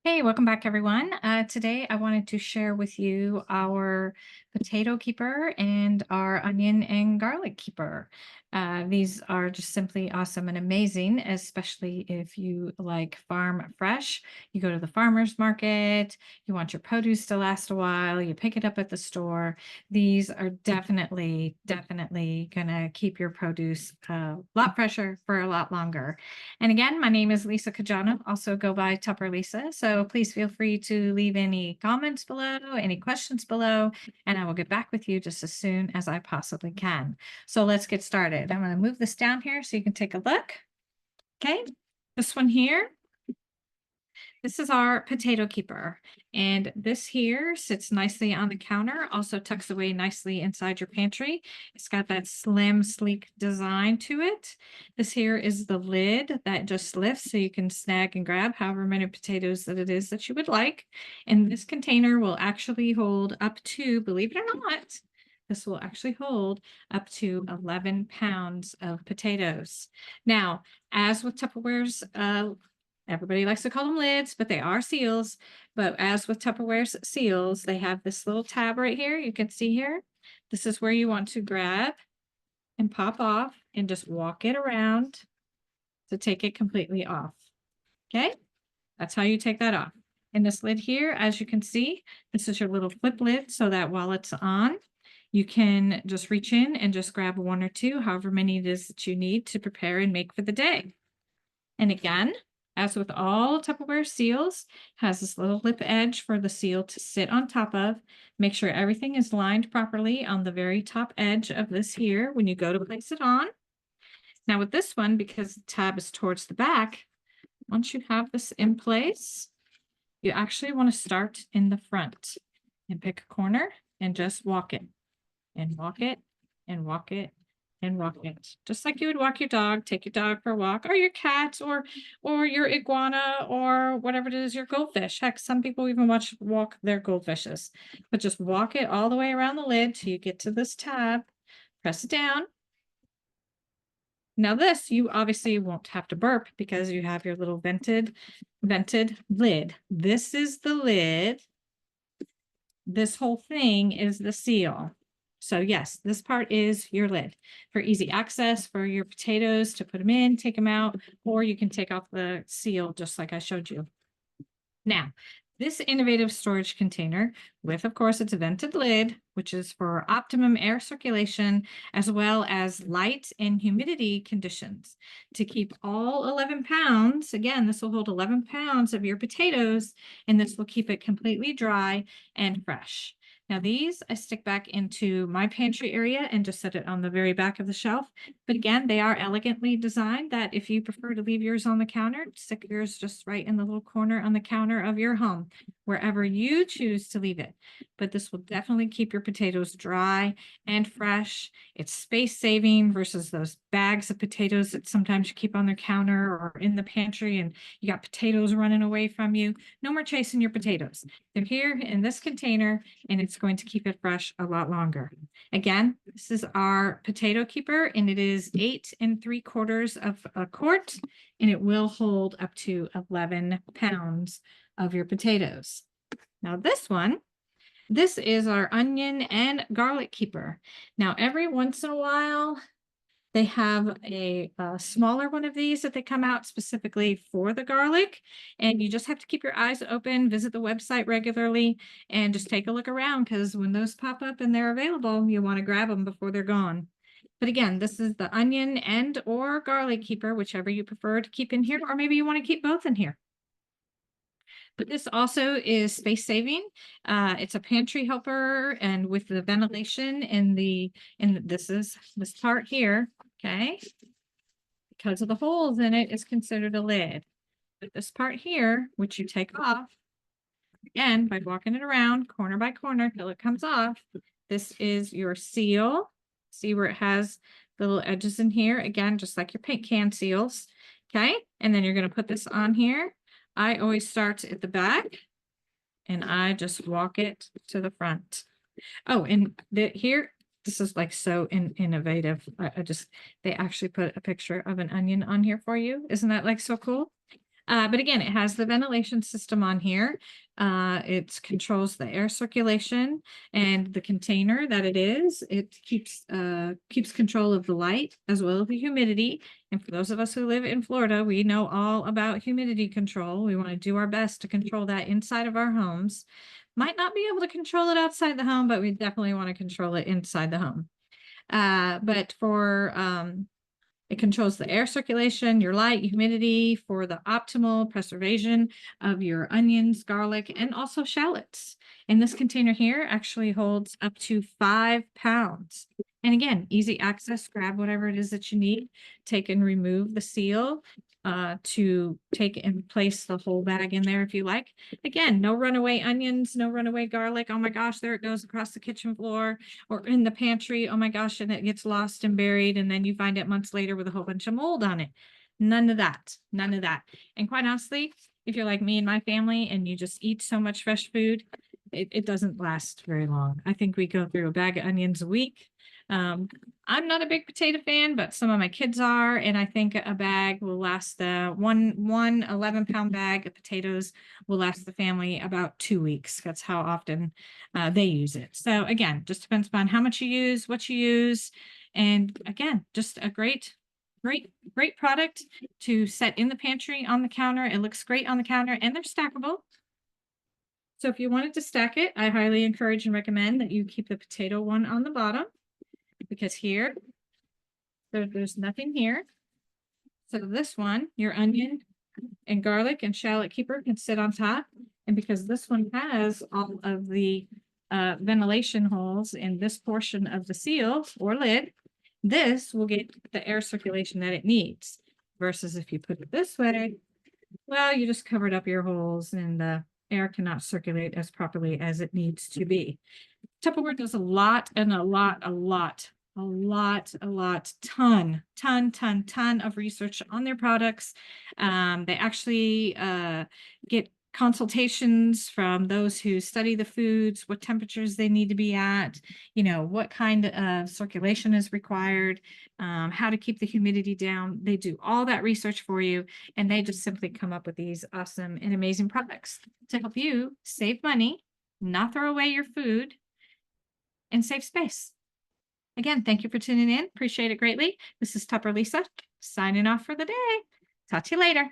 Hey, welcome back, everyone. Today, I wanted to share with you our potato keeper and our onion and garlic keeper. These are just simply awesome and amazing, especially if you like farm fresh. You go to the farmer's market, you want your produce to last a while, you pick it up at the store. These are definitely going to keep your produce a lot fresher for a lot longer. And again, my name is Lisa Kajana, also go by Tupper Lisa. So please feel free to leave any comments below, any questions below, and I will get back with you just as soon as I possibly can. So let's get started. I'm going to move this down here so you can take a look. Okay, this one here. This is our potato keeper, and this here sits nicely on the counter, also tucks away nicely inside your pantry. It's got that slim, sleek design to it. This here is the lid that just lifts so you can snag and grab however many potatoes that it is that you would like. And this container will actually hold up to, believe it or not, this will actually hold up to 11 pounds of potatoes. Now, as with Tupperware's everybody likes to call them lids, but they are seals. But as with Tupperware's seals, they have this little tab right here. You can see here. This is where you want to grab and pop off and just walk it around to take it completely off. Okay, that's how you take that off. And this lid here, as you can see, this is your little flip lid so that while it's on, you can just reach in and just grab one or two, however many it is that you need to prepare and make for the day. And again, as with all Tupperware seals, has this little lip edge for the seal to sit on top of. Make sure everything is lined properly on the very top edge of this here when you go to place it on. Now with this one, because the tab is towards the back, once you have this in place, you actually want to start in the front and pick a corner and just walk it and walk it and walk it and walk it, just like you would walk your dog, take your dog for a walk, or your cat, or your iguana, or whatever it is, your goldfish. Heck, some people even walk their goldfishes. But just walk it all the way around the lid till you get to this tab, press it down. Now this, you obviously won't have to burp because you have your little vented lid. This is the lid. This whole thing is the seal. So yes, this part is your lid for easy access for your potatoes to put them in, take them out, or you can take off the seal just like I showed you. Now, this innovative storage container with, of course, its vented lid, which is for optimum air circulation, as well as light and humidity conditions to keep all 11 pounds. Again, this will hold 11 pounds of your potatoes, and this will keep it completely dry and fresh. Now these I stick back into my pantry area and just set it on the very back of the shelf. But again, they are elegantly designed that if you prefer to leave yours on the counter, stick yours just right in the little corner on the counter of your home, wherever you choose to leave it. But this will definitely keep your potatoes dry and fresh. It's space saving versus those bags of potatoes that sometimes you keep on the counter or in the pantry and you got potatoes running away from you. No more chasing your potatoes. They're here in this container and it's going to keep it fresh a lot longer. Again, this is our potato keeper and it is 8 3/4 of a quart and it will hold up to 11 pounds of your potatoes. Now this is our onion and garlic keeper. Now every once in a while, they have a smaller one of these that they come out specifically for the garlic. And you just have to keep your eyes open, visit the website regularly, and just take a look around because when those pop up and they're available, you want to grab them before they're gone. But again, this is the onion and or garlic keeper, whichever you prefer to keep in here, or maybe you want to keep both in here. But this also is space saving. It's a pantry helper and with the ventilation this is this part here, okay? Because of the holes in it is considered a lid. But this part here, which you take off, again, by walking it around corner by corner till it comes off, this is your seal. See where it has the little edges in here? Again, just like your paint can seals, okay? And then you're going to put this on here. I always start at the back and I just walk it to the front. Oh, and here, this is like so innovative. They actually put a picture of an onion on here for you. Isn't that like so cool? But again, it has the ventilation system on here. It controls the air circulation, and the container that it is, it keeps control of the light as well as the humidity. And for those of us who live in Florida, we know all about humidity control. We want to do our best to control that inside of our homes. Might not be able to control it outside the home, but we definitely want to control it inside the home. But for it controls the air circulation, your light, humidity for the optimal preservation of your onions, garlic, and also shallots. And this container here actually holds up to 5 pounds. And again, easy access, grab whatever it is that you need, take and remove the seal to take and place the whole bag in there if you like. Again, no runaway onions, no runaway garlic. Oh my gosh, there it goes across the kitchen floor or in the pantry. Oh my gosh, and it gets lost and buried, and then you find it months later with a whole bunch of mold on it. None of that. None of that. And quite honestly, if you're like me and my family and you just eat so much fresh food, it doesn't last very long. I think we go through a bag of onions a week. I'm not a big potato fan, but some of my kids are, and I think a bag will last one 11-pound bag of potatoes will last the family about 2 weeks. That's how often they use it. So again, just depends upon how much you use, what you use, and again, just a great product to set in the pantry on the counter. It looks great on the counter, and they're stackable. So if you wanted to stack it, I highly encourage and recommend that you keep the potato one on the bottom, because here there's nothing here. So this one, your onion and garlic and shallot keeper, can sit on top. And because this one has all of the ventilation holes in this portion of the seal or lid, this will get the air circulation that it needs. Versus if you put it this way, well, you just covered up your holes and the air cannot circulate as properly as it needs to be. Tupperware does a lot ton of research on their products. They actually get consultations from those who study the foods, what temperatures they need to be at, what kind of circulation is required, how to keep the humidity down. They do all that research for you, and they just simply come up with these awesome and amazing products to help you save money, not throw away your food, and save space. Again, thank you for tuning in. Appreciate it greatly. This is Tupper Lisa, signing off for the day. Talk to you later.